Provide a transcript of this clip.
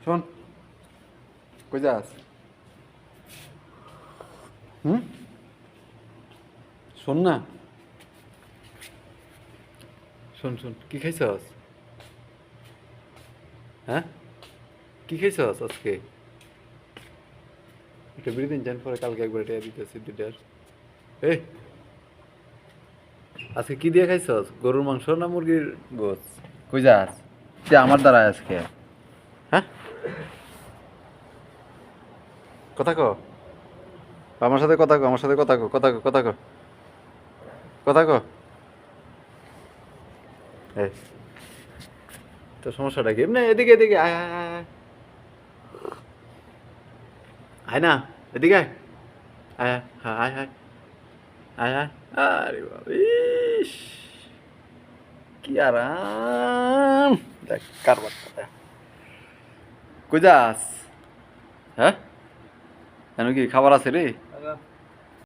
শোন, কই যাস? হুম, শোন না, শোন শোন, কি খাইছস? হ্যাঁ, কি খাইছস আজকে? একটা বিড়ি দিন যান, পরে কালকে একবার এটা দিতেছি দুইটার। এই, আজকে কি দিয়ে খাইছস? গরুর মাংস না মুরগির গোস? কই যাস? তুই আমার দ্বারা আজকে, হ্যাঁ, কথা ক, আমার সাথে কথা ক, আমার সাথে কথা ক, কথা ক, কথা ক, কথা ক। এই, তোর সমস্যাটা কি? এমনি এদিকে এদিকে আয় আয় আয় আয়। আয় না, এদিকে আয়। আয় আয়, হ্যাঁ, আয় আয়, আয় আয়। আরে বাবা, ইস, কি আরাম। দেখ কারবারটা দেখ। কই যাস? হ্যাঁ, কেন কি খাবার আছে রে?